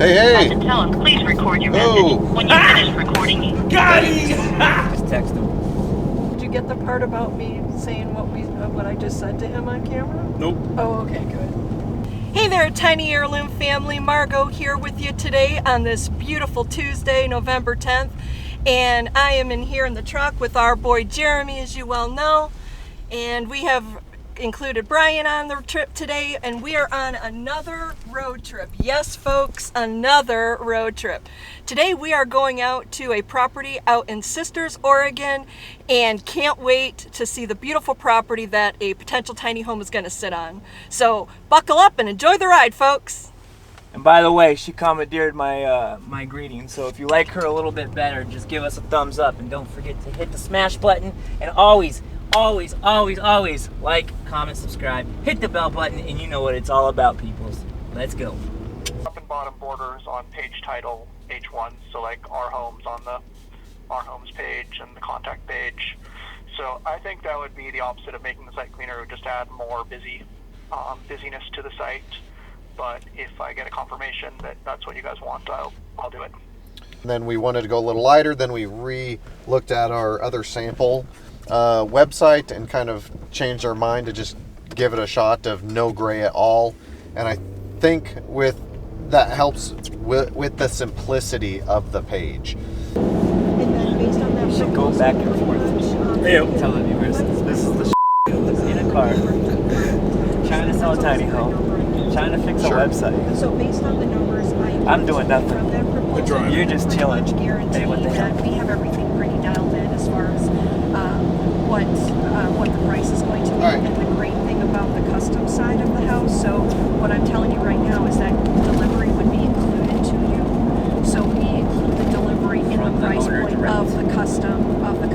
Hey! To tell him, please record your message. When you finish recording, Got him! Just text him. Did you get the part about me saying what I just said to him on camera? Nope. Oh, okay, good. Hey there, Tiny Heirloom family. Margot here with you today on this beautiful Tuesday, November 10th. And I am in here in the truck with our boy Jeremy, as you well know. And we have included Brian on the trip today, and we are on another road trip. Yes, folks, another road trip. Today we are going out to a property out in Sisters, Oregon, and can't wait to see the beautiful property that a potential tiny home is going to sit on. So buckle up and enjoy the ride, folks. And by the way, she commandeered my greetings, so if you like her a little bit better, just give us a thumbs up, and don't forget to hit the smash button, and always like, comment, subscribe, hit the bell button, and you know what it's all about, peoples. Let's go. Up and bottom borders on page title H1, so like our homes on the our homes page and the contact page. So I think that would be the opposite of making the site cleaner. It would just add more busyness to the site. But if I get a confirmation that that's what you guys want, I'll do it. Then we wanted to go a little lighter. Then we re-looked at our other sample website and kind of changed our mind to just give it a shot of no gray at all. And I think that helps with the simplicity of the page. And then based on that, You should go back and forth. Tell the viewers, this is the in a car, trying to sell a tiny home, trying to fix a website. So based on the numbers, I'm doing nothing. From that proposal, You're just chilling. Hey, what the hell? we have everything pretty dialed in as far as what the price is going to be, All right. and the great thing about the custom side of the house. So what I'm telling you right now is that delivery would be included to you. So we include the delivery in From the the price owner point direct. of the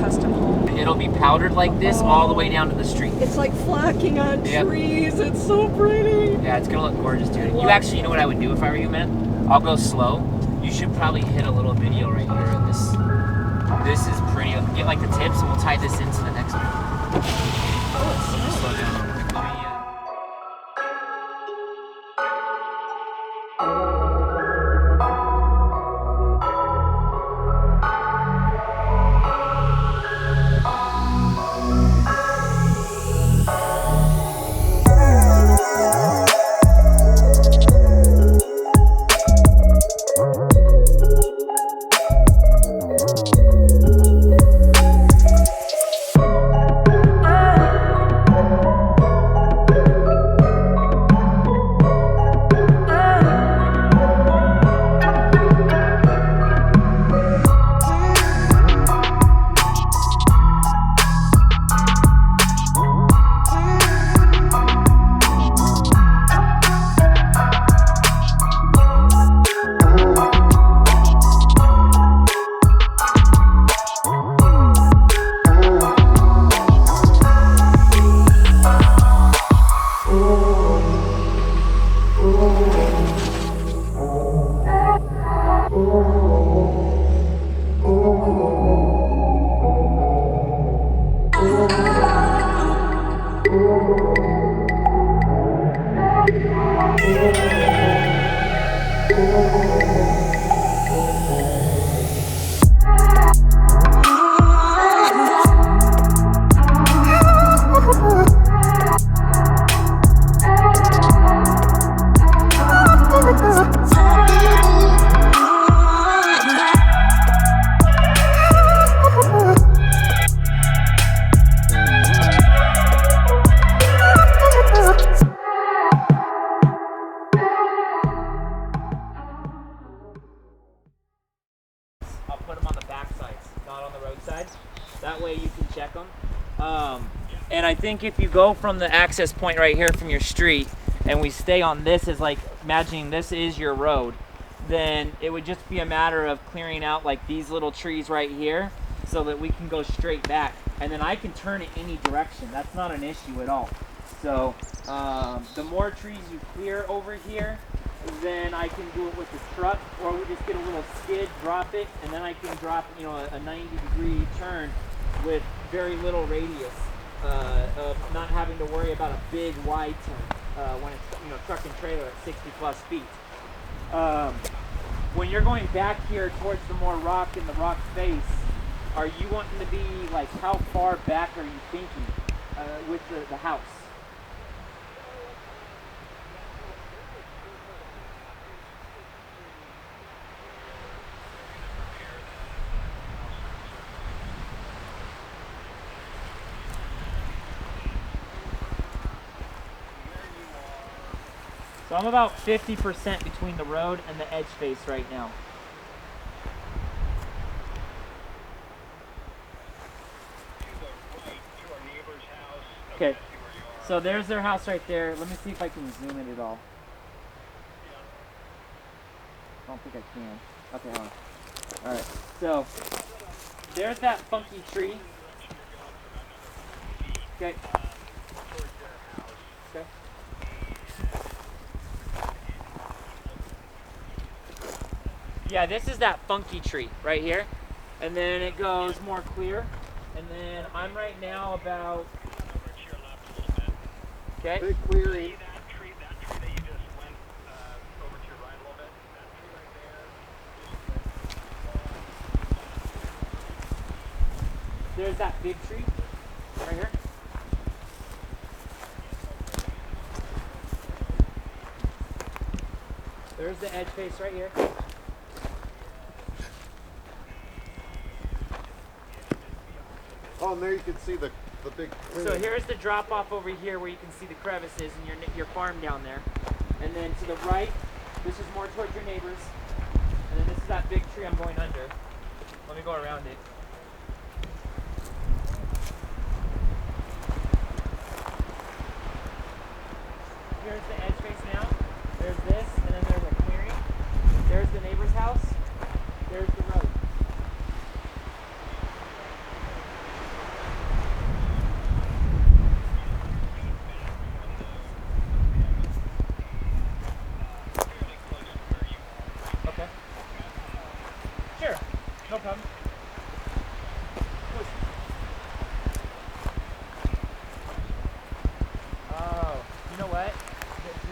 custom home. It'll be powdered like this all the way down to the street. It's like flocking on Yep. trees. It's so pretty. Yeah, it's gonna look gorgeous, dude. You actually, you know what I would do if I were you, man? I'll go slow. You should probably hit a little video right here of this. This is pretty. Get like the tips, and we'll tie this into the next one. Just slow down real quick. I'll put them on the back sides, not on the road side. That way you can check them. And I think if you go from the access point right here from your street, and we stay on this as like, imagining this is your road, then it would just be a matter of clearing out like these little trees right here so that we can go straight back. And then I can turn it any direction. That's not an issue at all. So the more trees you clear over here, then I can do it with the truck, or we just get a little skid, drop it, and then I can drop, you know, a 90-degree turn with very little radius of not having to worry about a big wide turn when it's, you know, truck and trailer at 60+ feet. when you're going back here towards the more rock and the rock face, are you wanting to be like, how far back are you thinking with the house? So I'm about 50% between the road and the edge face right now. Okay, so there's their house right there. Let me see if I can zoom it at all. I don't think I can. Okay, hold on. Alright, so there's that funky tree. Okay. Okay. Yeah, this is that funky tree right here. And then it goes more clear. And then I'm right now about... Okay. Big clearing. That tree that you just went over to your right a little bit, that tree right there. There's that big tree right here. There's the edge face right here. Oh, and there you can see the big clearing. So here's the drop off over here where you can see the crevices and your farm down there. And then to the right, this is more towards your neighbors. And then this is that big tree I'm going under. Let me go around it. Here's the edge face now. There's this, and then there's a clearing. There's the neighbor's house. There's the road. Okay. Sure. No problem. Push. Oh, you know what?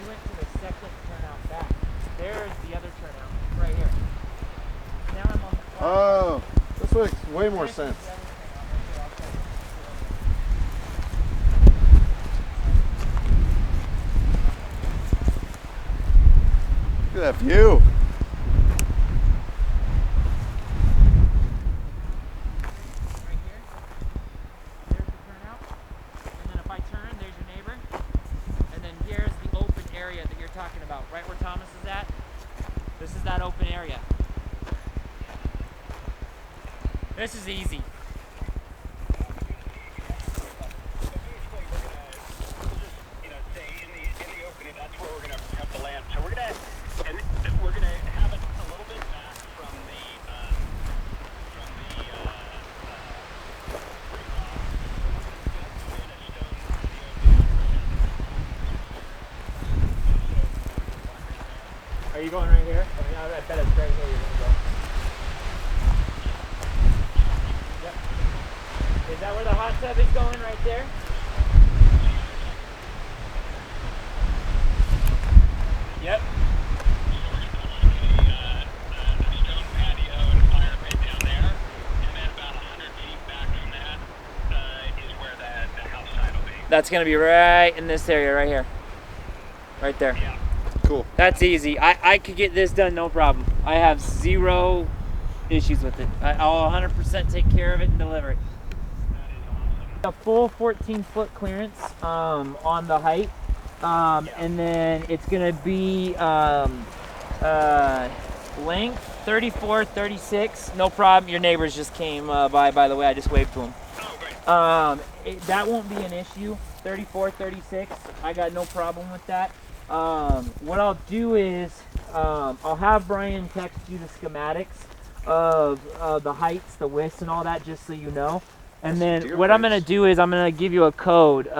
We went to the second turnout back. There's the other turnout right here. Now I'm on the flat. Oh, this makes way more sense. Look at that view. Right here. There's the turnout. And then if I turn, there's your neighbor. And then here's the open area that you're talking about. Right where Thomas is at. This is that open area. This is easy. Are you going right here? I mean, I bet it's right here you're going to go. Yep. Is that where the hot tub is going right there? Yep. Stone patio and fire pit down there, and then about 100 feet back from that is where the house side will be. That's going to be right in this area right here. Right there. Yeah. Cool. That's easy. I could get this done no problem. I have zero issues with it. I'll 100% take care of it and deliver it. A full 14-foot clearance on the height. And then it's going to be length 34, 36. No problem. Your neighbors just came by the way. I just waved to them. Oh, great. That won't be an issue. 34, 36. I got no problem with that. What I'll do is I'll have Brian text you the schematics of the heights, the widths, and all that, just so you know. And then what I'm going to do is I'm going to give you a code.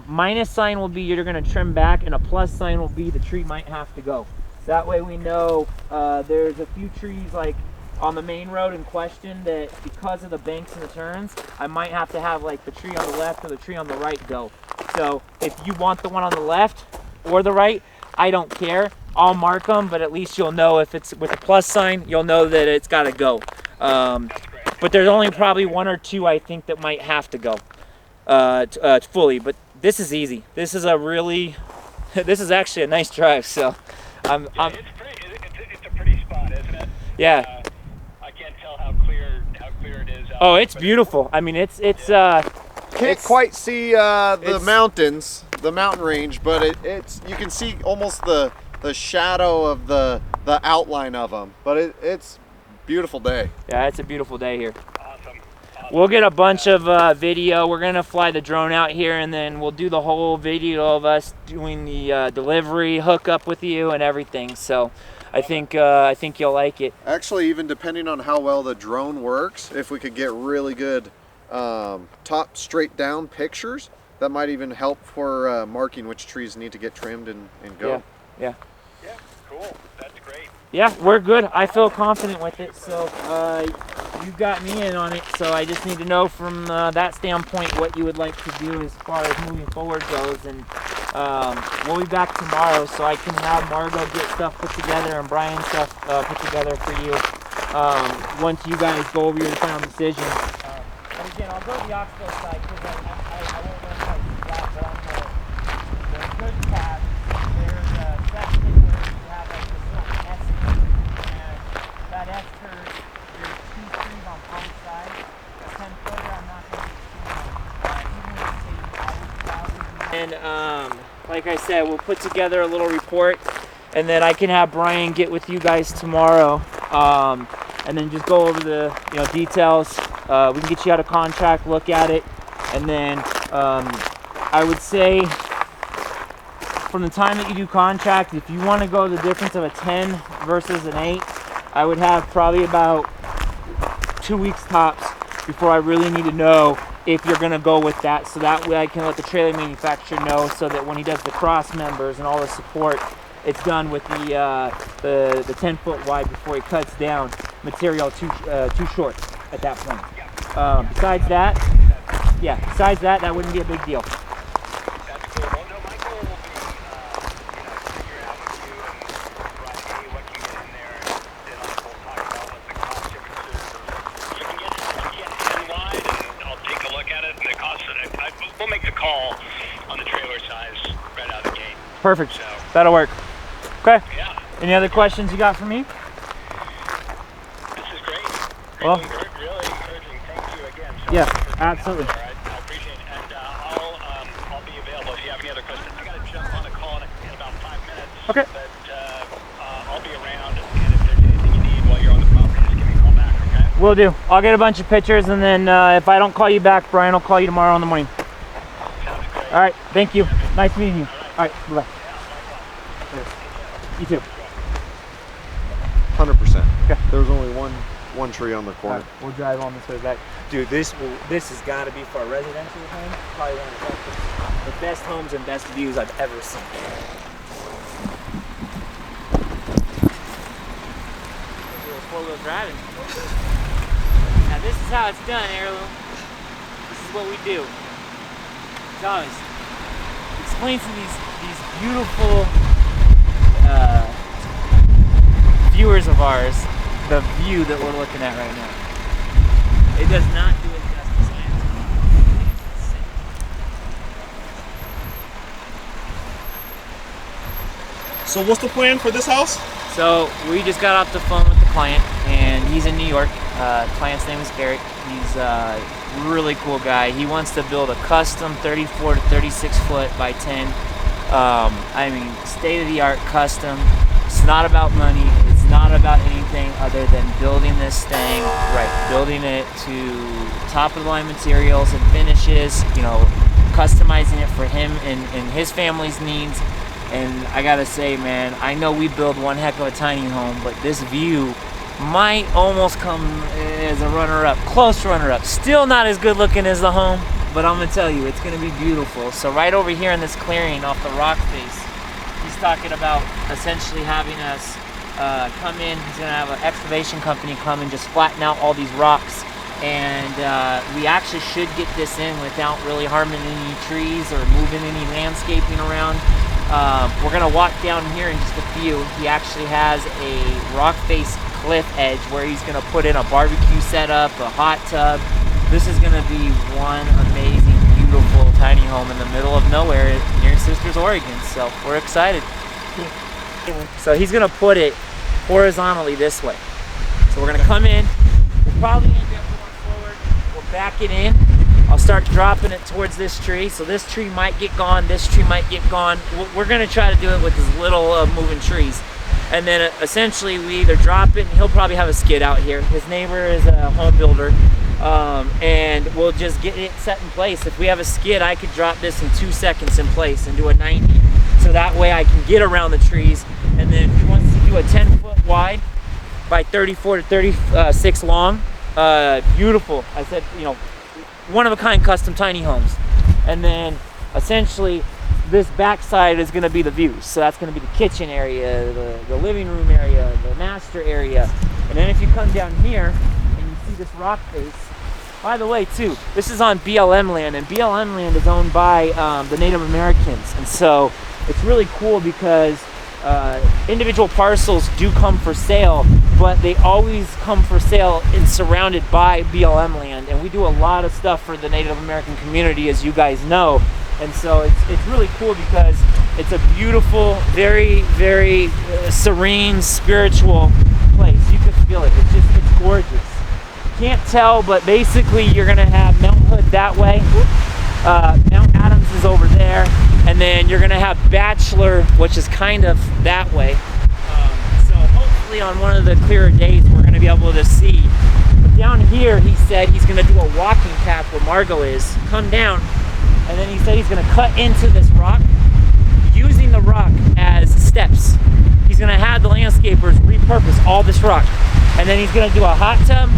Minus sign will be you're going to trim back, and a plus sign will be the tree might have to go. That way we know there's a few trees like on the main road in question that because of the banks and the turns, I might have to have like the tree on the left or the tree on the right go. So if you want the one on the left or the right, I don't care. I'll mark them, but at least you'll know if it's with a plus sign, you'll know that it's got to go. But there's only probably 1 or 2 I think that might have to go fully. But this is easy. This is a really, this is actually a nice drive. So I'm it's a pretty spot, isn't it? Yeah. I can't tell how clear it is. Oh, it's beautiful. I mean, it's Can't quite see the mountains, the mountain range, but it's you can see almost the shadow of the outline of them. But it's beautiful day. Yeah, it's a beautiful day here. Awesome. We'll get a bunch of video. We're gonna fly the drone out here, and then we'll do the whole video of us doing the delivery, hook up with you, and everything. So, I think you'll like it. Actually, even depending on how well the drone works, if we could get really good top straight down pictures, that might even help for marking which trees need to get trimmed and go. Yeah. Yeah, cool. That's great. Yeah, we're good. I feel confident with it. So you got me in on it. So I just need to know from that standpoint what you would like to do as far as moving forward goes. And we'll be back tomorrow, so I can have Margot get stuff put together and Brian stuff put together for you once you guys go over your final decision. And again, I'll go to the Oxbow side because I won't know how to do that, but on the good tab, there's a section where you have like this little S curve, and that S curve, there's 2 trees on both sides. A 10-footer, I'm not going to be even and like I said, we'll put together a little report, and then I can have Brian get with you guys tomorrow, and then just go over the details. We can get you out a contract, look at it, and then I would say from the time that you do contract, if you want to go the difference of a 10 versus an 8, I would have probably about 2 weeks tops before I really need to know if you're going to go with that, so that way I can let the trailer manufacturer know, so that when he does the cross members and all the support, it's done with the 10-foot wide before he cuts down material too short at that point. Besides that, that wouldn't be a big deal. That's cool. Well, no, my goal will be, figure out with you and Brian, what you get in there, and then we'll talk about what the cost differences are. So we can get 10 wide, and I'll take a look at it, and the cost of it. We'll make the call on the trailer size right out of the gate. Perfect. So, That'll work. Okay. yeah, Any other questions you got for me? this is great. Well, Really encouraging. Thank you again. So yeah, much for being out absolutely. there. I appreciate it. And I'll be available if you have any other questions. I got to jump on a call in about 5 minutes. Okay. But I'll be around, and if there's anything you need while you're on the property, just give me a call back, okay? Will do. I'll get a bunch of pictures, and then if I don't call you back, Brian will call you tomorrow in the morning. Sounds great. All right. Thank you. Nice meeting you. All right. Bye-bye. You too. 100%. Okay. There was only one tree on the All corner. right, we'll drive on this way back. Dude, this has got to be for a residential home. Probably one of the best homes and best views I've ever seen. Do a 4-wheel driving. Now this is how it's done, Heirloom. This is what we do. It's always explain to these beautiful viewers of ours the view that we're looking at right now. It does not do it justice. So what's the plan for this house? So we just got off the phone with the client, and he's in New York. Client's name is Eric. He's a really cool guy. He wants to build a custom 34 to 36 foot by 10. I mean, state-of-the-art custom. It's not about money. It's not about anything other than building this thing right, building it to top-of-the-line materials and finishes. You know, customizing it for him and his family's needs. And I gotta say, man, I know we build one heck of a tiny home, but this view might almost come as a runner-up, close runner-up. Still not as good looking as the home, but I'm gonna tell you, it's gonna be beautiful. So right over here in this clearing off the rock face, he's talking about essentially having us come in. He's gonna have an excavation company come and just flatten out all these rocks. And we actually should get this in without really harming any trees or moving any landscaping around. We're gonna walk down here in just a few. He actually has a rock face cliff edge where he's gonna put in a barbecue setup, a hot tub. This is gonna be one amazing, beautiful tiny home in the middle of nowhere near Sisters, Oregon. So we're excited. So he's gonna put it horizontally this way. So we're gonna come in. We're probably gonna get going forward. We'll back it in. I'll start dropping it towards this tree. So this tree might get gone. This tree might get gone. We're gonna try to do it with as little moving trees. And then essentially we either drop it, and he'll probably have a skid out here. His neighbor is a home builder. And we'll just get it set in place. If we have a skid, I could drop this in 2 seconds in place and do a 90. So that way I can get around the trees. And then he wants to do a 10-foot wide by 34 to 36 long. Beautiful. I said, you know, one-of-a-kind custom tiny homes. And then essentially this backside is going to be the views. So that's going to be the kitchen area, the living room area, the master area. And then if you come down here and you see this rock face, by the way too, this is on BLM land, and BLM land is owned by the Native Americans. And so it's really cool because individual parcels do come for sale, but they always come for sale and surrounded by BLM land. And we do a lot of stuff for the Native American community, as you guys know. And so it's really cool because it's a beautiful, very, very serene, spiritual place. You can feel it. It's gorgeous. Can't tell, but basically you're gonna have Mount Hood that way. Mount Adams is over there, and then you're gonna have Bachelor, which is kind of that way. So hopefully on one of the clearer days we're gonna be able to see. But down here he said he's gonna do a walking path where Margot is. Come down, and then he said he's gonna cut into this rock, using the rock as steps. He's gonna have the landscapers repurpose all this rock, and then he's gonna do a hot tub,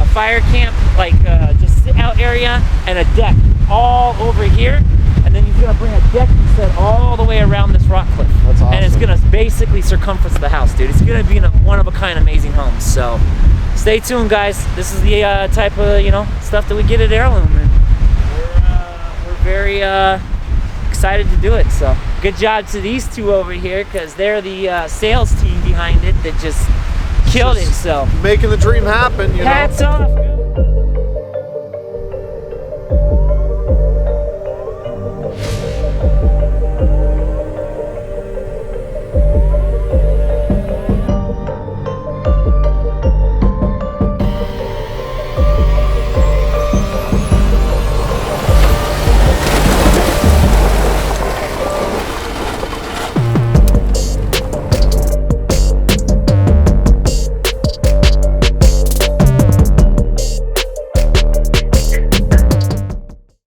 a fire camp, like just sit out area, and a deck all over here. And then he's gonna bring a deck, he said, all the way around this rock cliff. That's awesome. And it's gonna basically circumference the house, dude. It's gonna be a one-of-a-kind amazing home. So stay tuned, guys. This is the type of, you know, stuff that we get at Heirloom, and we're very excited to do it. So good job to these two over here, because they're the sales team behind it that just killed it. So Making the dream happen, you know. hats off.